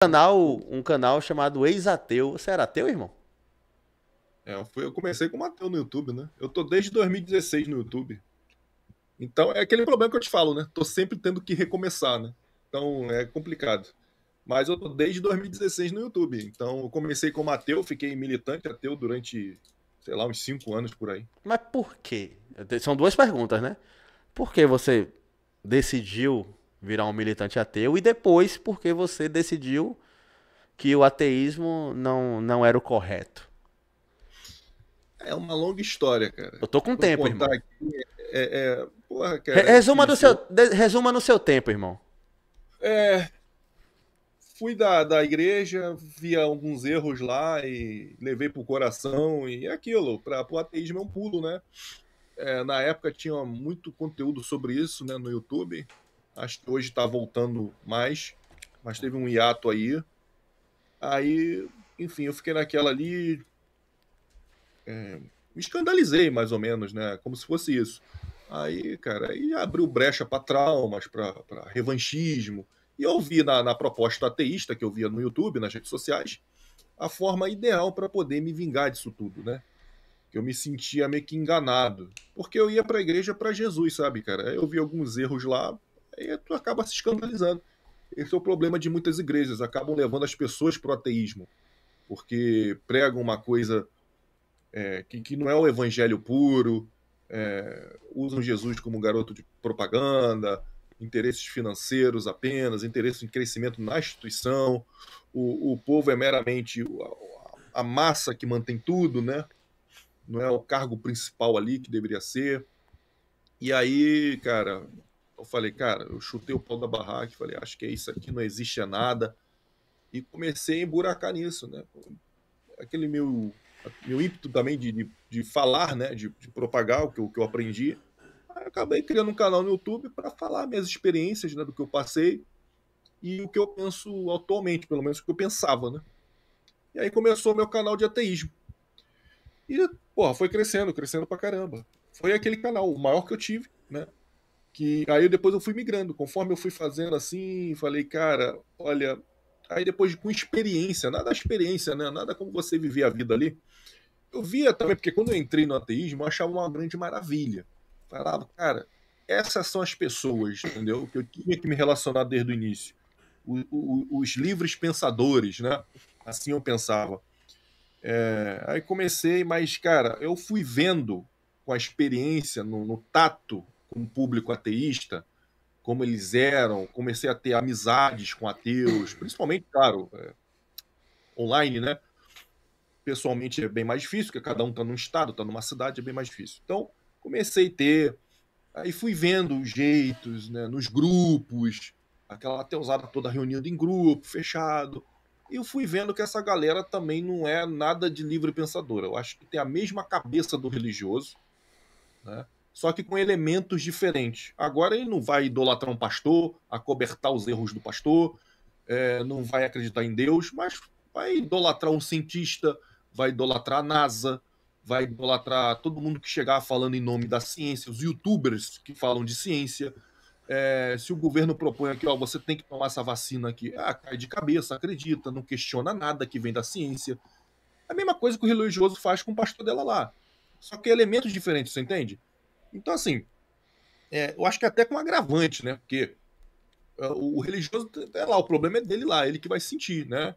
Um canal chamado Ex-Ateu. Você era ateu, irmão? Eu comecei como ateu no YouTube, né? Eu tô desde 2016 no YouTube. Então é aquele problema que eu te falo, né? Tô sempre tendo que recomeçar, né? Então é complicado. Mas eu tô desde 2016 no YouTube. Então eu comecei como ateu, fiquei militante ateu durante, sei lá, uns 5 anos por aí. Mas por quê? São duas perguntas, né? Por que você decidiu virar um militante ateu e depois por que você decidiu que o ateísmo não era o correto? É uma longa história, cara. Eu tô com Pra eu tempo, contar irmão. aqui, porra, cara, é Resuma no difícil. resuma no seu tempo, irmão. É, fui da igreja, via alguns erros lá e levei pro coração e é aquilo, pro ateísmo é um pulo, né? Na época tinha muito conteúdo sobre isso, né, no YouTube. Acho que hoje está voltando mais, mas teve um hiato aí. Aí, enfim, eu fiquei naquela ali, me escandalizei mais ou menos, né, como se fosse isso. Aí, cara, aí abriu brecha para traumas, para revanchismo. E eu vi na proposta ateísta que eu via no YouTube, nas redes sociais, a forma ideal para poder me vingar disso tudo, né? Que eu me sentia meio que enganado. Porque eu ia para a igreja para Jesus, sabe, cara? Eu vi alguns erros lá, aí tu acaba se escandalizando. Esse é o problema de muitas igrejas, acabam levando as pessoas para o ateísmo, porque pregam uma coisa que não é o evangelho puro, usam Jesus como garoto de propaganda, interesses financeiros apenas, interesse em crescimento na instituição. O povo é meramente a massa que mantém tudo, né? Não é o cargo principal ali que deveria ser. E aí, cara, eu falei, cara, eu chutei o pau da barraca, falei, acho que é isso aqui, não existe nada. E comecei a emburacar nisso, né? Aquele meu ímpeto também de falar, né? De propagar o que eu aprendi. Aí acabei criando um canal no YouTube para falar minhas experiências, né? Do que eu passei e o que eu penso atualmente, pelo menos o que eu pensava, né? E aí começou meu canal de ateísmo. E, porra, foi crescendo, crescendo pra caramba. Foi aquele canal, o maior que eu tive, né? Que aí depois eu fui migrando, conforme eu fui fazendo assim, falei, cara, olha, aí depois com experiência, nada experiência, né? Nada como você viver a vida ali. Eu via também, porque quando eu entrei no ateísmo, eu achava uma grande maravilha. Falava, cara, essas são as pessoas, entendeu? Que eu tinha que me relacionar desde o início. Os livres pensadores, né? Assim eu pensava. Aí comecei, mas, cara, eu fui vendo com a experiência, no tato com o público ateísta, como eles eram, comecei a ter amizades com ateus, principalmente, claro, online, né? Pessoalmente é bem mais difícil, porque cada um está num estado, está numa cidade, é bem mais difícil. Então, comecei a ter, aí fui vendo os jeitos, né, nos grupos, aquela ateusada toda reunida em grupo, fechado. E eu fui vendo que essa galera também não é nada de livre pensadora. Eu acho que tem a mesma cabeça do religioso, né? Só que com elementos diferentes. Agora ele não vai idolatrar um pastor, acobertar os erros do pastor, não vai acreditar em Deus, mas vai idolatrar um cientista, vai idolatrar a NASA, vai idolatrar todo mundo que chegar falando em nome da ciência, os youtubers que falam de ciência. Se o governo propõe aqui, ó, você tem que tomar essa vacina aqui, cai de cabeça, acredita, não questiona nada que vem da ciência. A mesma coisa que o religioso faz com o pastor dela lá. Só que elementos diferentes, você entende? Então, assim, eu acho que até com agravante, né? Porque o religioso, lá, o problema é dele lá, ele que vai sentir, né?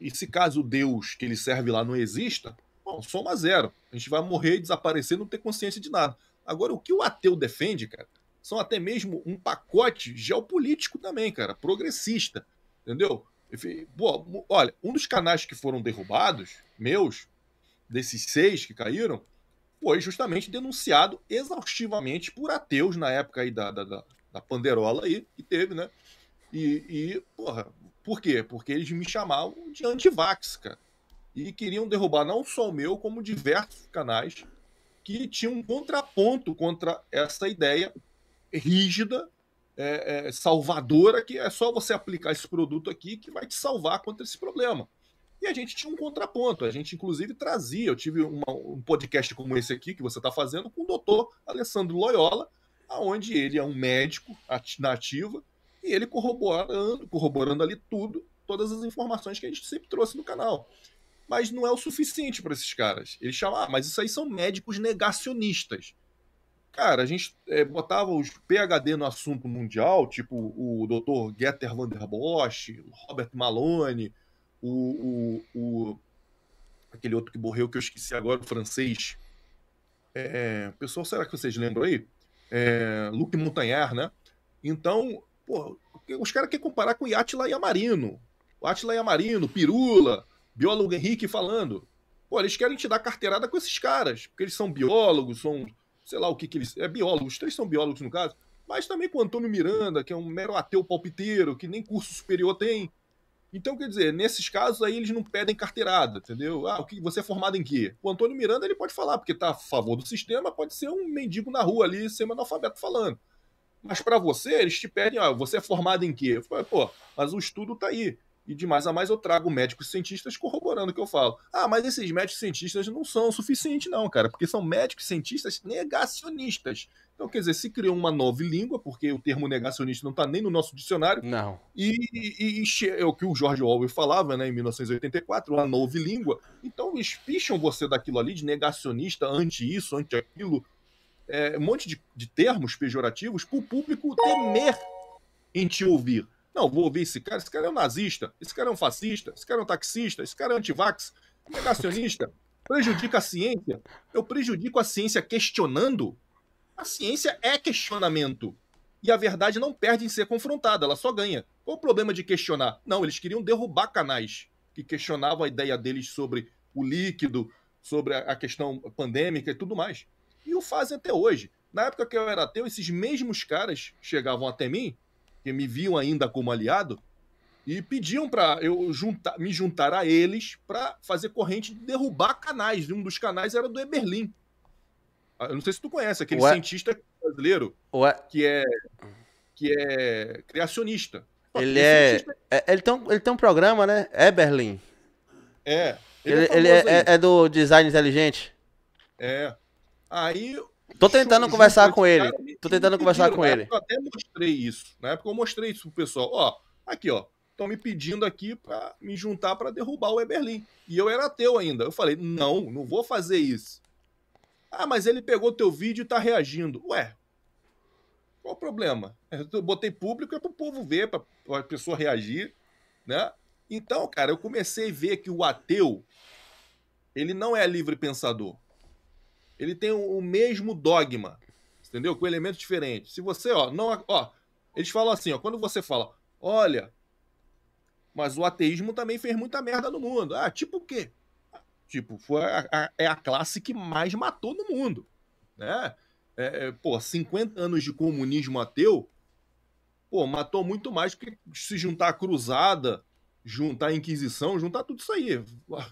E se caso o Deus que ele serve lá não exista, bom, soma zero. A gente vai morrer, desaparecer, não ter consciência de nada. Agora, o que o ateu defende, cara, são até mesmo um pacote geopolítico também, cara, progressista, entendeu? Pô, olha, um dos canais que foram derrubados, meus, desses 6 que caíram, foi justamente denunciado exaustivamente por ateus na época aí da Panderola aí, que teve, né? Porra, por quê? Porque eles me chamavam de antivax, cara. E queriam derrubar não só o meu, como diversos canais que tinham um contraponto contra essa ideia rígida, salvadora, que é só você aplicar esse produto aqui que vai te salvar contra esse problema. E a gente tinha um contraponto, a gente inclusive trazia, eu tive um podcast como esse aqui que você está fazendo com o doutor Alessandro Loyola, aonde ele é um médico na ativa e ele corroborando ali tudo. todas as informações que a gente sempre trouxe no canal. Mas não é o suficiente para esses caras. Eles chamam, mas isso aí são médicos negacionistas. Cara, a gente botava os PhD no assunto mundial, tipo o Dr. Getter Van der Bosch, o Robert Malone, aquele outro que morreu, que eu esqueci agora, o francês. Pessoal, será que vocês lembram aí? Luc Montagnier, né? Então, pô, os caras querem comparar com o Átila Yamarino. O Átila Yamarino, Pirula, biólogo Henrique falando. Pô, eles querem te dar carteirada com esses caras, porque eles são biólogos, são, sei lá o que eles... biólogos, os três são biólogos no caso, mas também com o Antônio Miranda, que é um mero ateu palpiteiro, que nem curso superior tem. Então, quer dizer, nesses casos aí eles não pedem carteirada, entendeu? Ah, você é formado em quê? O Antônio Miranda ele pode falar, porque tá a favor do sistema, pode ser um mendigo na rua ali, semi-analfabeto falando. Mas para você, eles te pedem, você é formado em quê? Eu falo, pô, mas o estudo tá aí. E de mais a mais eu trago médicos cientistas corroborando o que eu falo. Ah, mas esses médicos cientistas não são o suficiente não, cara, porque são médicos cientistas negacionistas. Então, quer dizer, se criou uma nova língua, porque o termo negacionista não está nem no nosso dicionário. Não. E é o que o George Orwell falava, né, em 1984, uma nova língua. Então, eles picham você daquilo ali de negacionista, anti isso, anti aquilo. Um monte de termos pejorativos para o público temer em te ouvir. Não, vou ouvir esse cara é um nazista, esse cara é um fascista, esse cara é um taxista, esse cara é antivax, negacionista, prejudica a ciência. Eu prejudico a ciência questionando? A ciência é questionamento. E a verdade não perde em ser confrontada, ela só ganha. Qual o problema de questionar? Não, eles queriam derrubar canais que questionavam a ideia deles sobre o líquido, sobre a questão pandêmica e tudo mais. E o fazem até hoje. Na época que eu era ateu, esses mesmos caras chegavam até mim, que me viam ainda como aliado, e pediam para eu me juntar a eles para fazer corrente de derrubar canais. E um dos canais era do Eberlin. Eu não sei se tu conhece, aquele cientista brasileiro que é criacionista. Ele tem um programa, né? Eberlin. Ele é do design inteligente. Aí... Tô tentando conversar com ele. Eu até mostrei isso. Na época eu mostrei isso pro pessoal. Aqui, estão me pedindo aqui para me juntar para derrubar o Eberlin. E eu era ateu ainda. Eu falei, não vou fazer isso. Ah, mas ele pegou teu vídeo e tá reagindo. Ué, qual o problema? Eu botei público, é pro povo ver, pra pessoa reagir, né? Então, cara, eu comecei a ver que o ateu, ele não é livre pensador. Ele tem o mesmo dogma, entendeu? Com elementos diferentes. Se você, eles falam assim, quando você fala, olha, mas o ateísmo também fez muita merda no mundo. Ah, tipo o quê? Tipo, é a classe que mais matou no mundo, né? 50 anos de comunismo ateu, matou muito mais do que se juntar a cruzada, juntar a Inquisição, juntar tudo isso aí.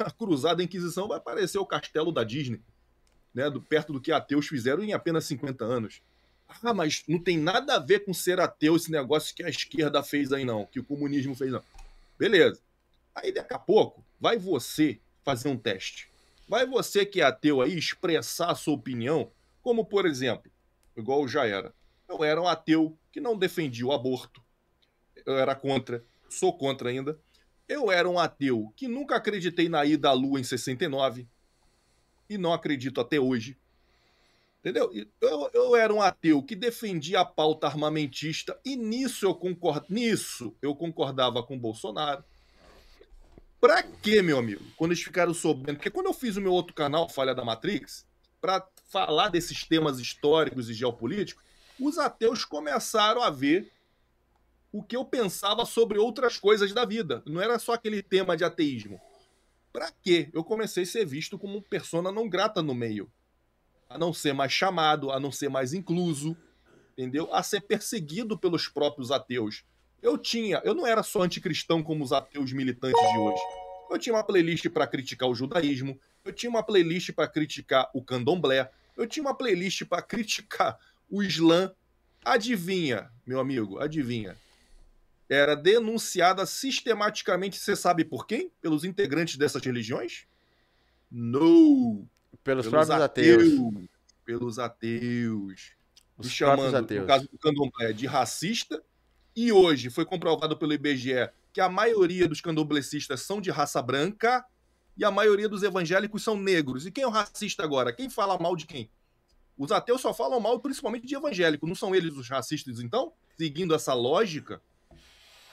A cruzada e a Inquisição vai parecer o castelo da Disney, né? Perto do que ateus fizeram em apenas 50 anos. Ah, mas não tem nada a ver com ser ateu esse negócio que a esquerda fez aí não, que o comunismo fez não. Beleza. Aí daqui a pouco, vai você fazer um teste. Vai você que é ateu aí expressar a sua opinião, como por exemplo, igual eu já era. Eu era um ateu que não defendia o aborto. Eu era contra, sou contra ainda. Eu era um ateu que nunca acreditei na ida à Lua em 69 e não acredito até hoje. Entendeu? Eu era um ateu que defendia a pauta armamentista e nisso eu concordava com o Bolsonaro. Pra quê, meu amigo? Quando eles ficaram sabendo... Porque quando eu fiz o meu outro canal, Falha da Matrix, pra falar desses temas históricos e geopolíticos, os ateus começaram a ver o que eu pensava sobre outras coisas da vida. Não era só aquele tema de ateísmo. Pra quê? Eu comecei a ser visto como persona não grata no meio. A não ser mais chamado, a não ser mais incluso, entendeu? A ser perseguido pelos próprios ateus. Eu não era só anticristão como os ateus militantes de hoje. Eu tinha uma playlist para criticar o judaísmo, eu tinha uma playlist para criticar o candomblé, eu tinha uma playlist para criticar o Islã. Adivinha, meu amigo, adivinha. Era denunciada sistematicamente, você sabe por quem? Pelos integrantes dessas religiões? Não! Pelos próprios ateus. Pelos ateus. Os chamando, próprios ateus. no caso do candomblé, de racista. E hoje foi comprovado pelo IBGE que a maioria dos candomblecistas são de raça branca e a maioria dos evangélicos são negros. E quem é o racista agora? Quem fala mal de quem? Os ateus só falam mal, principalmente de evangélico. Não são eles os racistas, então? Seguindo essa lógica.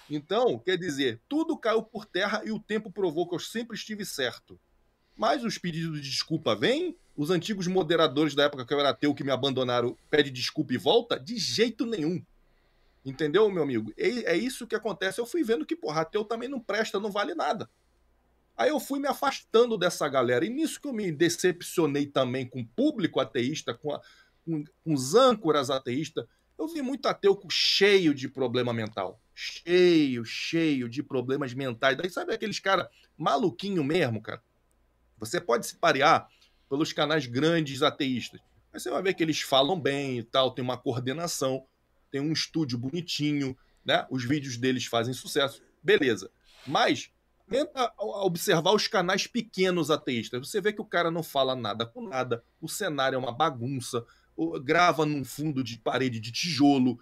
Então, quer dizer, tudo caiu por terra e o tempo provou que eu sempre estive certo. Mas os pedidos de desculpa vêm? Os antigos moderadores da época que eu era ateu, que me abandonaram, pedem desculpa e volta? De jeito nenhum. Entendeu, meu amigo? É isso que acontece. Eu fui vendo que, porra, ateu também não presta, não vale nada. Aí eu fui me afastando dessa galera. E nisso que eu me decepcionei também com o público ateísta, com os âncoras ateístas. Eu vi muito ateu cheio de problema mental. Cheio de problemas mentais. Daí sabe aqueles caras maluquinho mesmo, cara? Você pode se parear pelos canais grandes ateístas. Mas você vai ver que eles falam bem e tal, tem uma coordenação, tem um estúdio bonitinho, né? Os vídeos deles fazem sucesso. Beleza. Mas tenta observar os canais pequenos ateístas. Você vê que o cara não fala nada com nada, o cenário é uma bagunça, grava num fundo de parede de tijolo,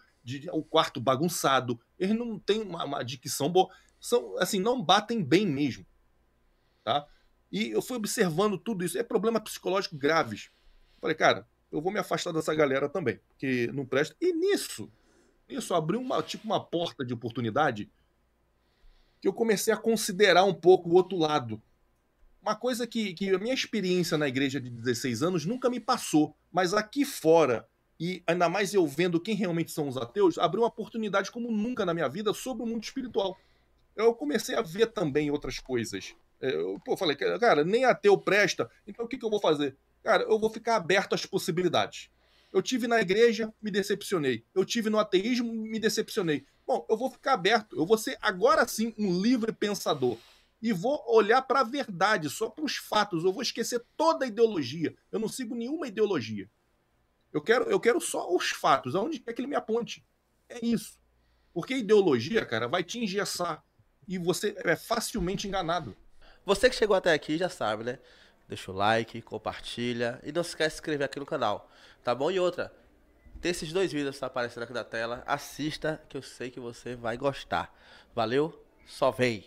o quarto bagunçado. Eles não têm uma dicção boa. São, assim, não batem bem mesmo. Tá? E eu fui observando tudo isso. É problema psicológico graves. Falei, cara, eu vou me afastar dessa galera também, porque não presta. E nisso abriu uma porta de oportunidade que eu comecei a considerar um pouco o outro lado. Uma coisa que a minha experiência na igreja de 16 anos nunca me passou, mas aqui fora, e ainda mais eu vendo quem realmente são os ateus, abriu uma oportunidade como nunca na minha vida sobre o mundo espiritual. Eu comecei a ver também outras coisas. Eu falei, cara, nem ateu presta, então o que eu vou fazer? Cara, eu vou ficar aberto às possibilidades. Eu tive na igreja, me decepcionei. Eu tive no ateísmo, me decepcionei. Bom, eu vou ficar aberto. Eu vou ser agora sim um livre pensador. E vou olhar para a verdade, só para os fatos. Eu vou esquecer toda a ideologia. Eu não sigo nenhuma ideologia. Eu quero só os fatos, aonde quer que ele me aponte. É isso. Porque a ideologia, cara, vai te engessar. E você é facilmente enganado. Você que chegou até aqui já sabe, né? Deixa o like, compartilha e não se esquece de se inscrever aqui no canal, tá bom? E outra, tem esses dois vídeos que tá aparecendo aqui na tela, assista que eu sei que você vai gostar. Valeu? Só vem!